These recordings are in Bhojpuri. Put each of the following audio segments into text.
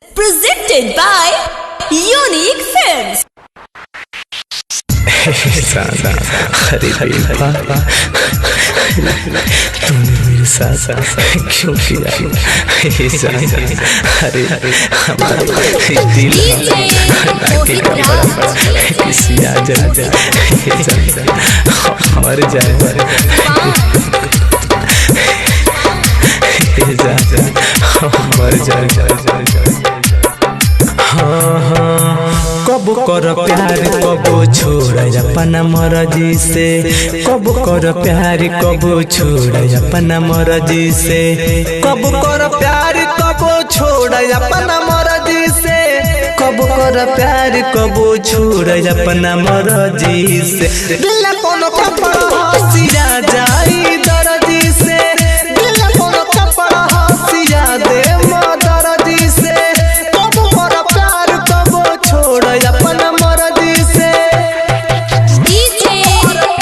Presented by Unique Films. अरे तूने मेरे साथ क्यों किया? अरे हमारा दिल किसी आ जाए मर जाए मर जाए। कब कर प्यार कब छोड़ अपना मर्जी से, कब कर प्यार कब छोड़ अपना मर्जी से, कब कर प्यार कब छोड़ अपना मर्जी से, कब कर प्यार कब छोड़ अपना मर्जी से। दिल कोनो कपड़ा हसिया जाई दर्जी से, दिल कोनो कपड़ा हसिया दे दर्जी से, कब कर प्यार कब छोड़ अपना मर्जी से। DJ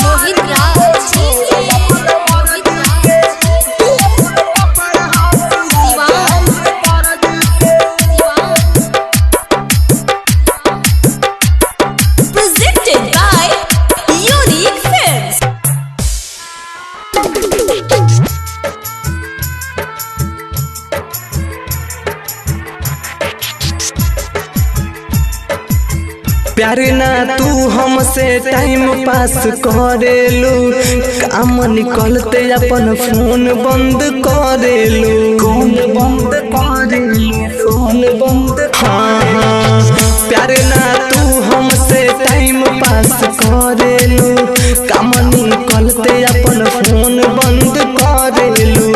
Mohit Raj Presented by Unique Films. प्यार ना तू हमसे टाइम पास करेलू, काम निकलते अपन फोन बंद करेलू, फोन बंद करेलू, फोन बंद। हाँ प्यार ना तू हमसे टाइम पास करेलू, काम निकलते अपन फोन बंद करेलू,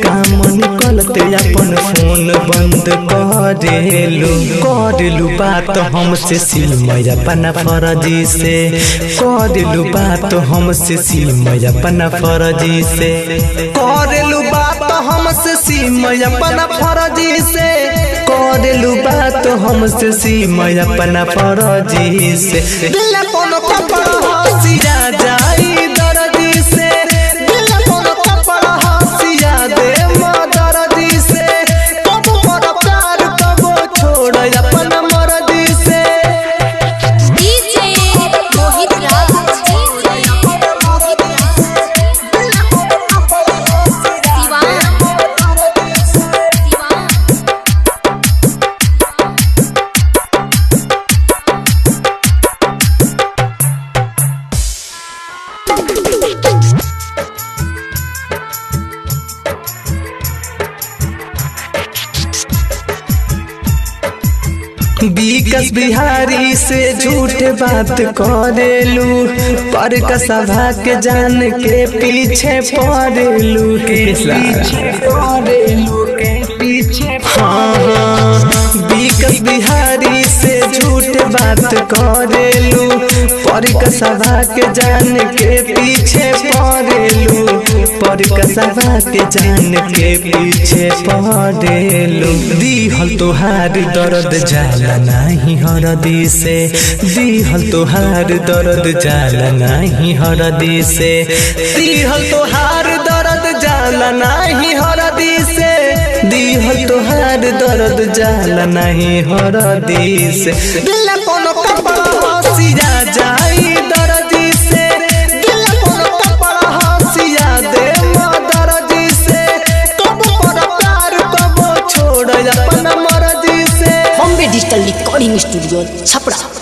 काम निकलते अपन फोन बंद करेलू। करेलू बात हमसे सिलमय अपना फर्जी से, करेलू बात हमसे सिलमय अपना फर्जी से, करेलू बात हमसे सिलमय अपना फर्जी से, करेलू बात हमसे सिलमय अपना फर्जी से। दिल कोनो कपड़ा हसिया जाई दर्जी से, दिल कोनो कपड़ा हसिया दे दर्जी से, कब कर प्यार कब छोड़ अपना मर्जी से। DJ मोहित राज विकास बिहारी से झूठ बात करेलू, पर कसभा के जान के पीछे पड़ेलू, हाँ विकास बिहारी से झूठ बात करेलू, पर कसभा के जान के पीछे पड़ेलू, पर कसभा के जान के पीछे पड़ेलू। दिहल तोहार दर्द जाला नहीं हरदी से, दिहल तोहार दर्द जाला नहीं हरदी से, दिहल तोहार दर्द जाला नहीं हरदी से, दिहल तोहार दर्द जाला नहीं हरदी से। दिल कोनो कपड़ा हसिया जाई दर्जी से, दिल कोनो कपड़ा हसिया दे दर्जी से, कब कर प्यार कब छोड़ अपना मर्जी से। Bombay digital recording studio Chhapra.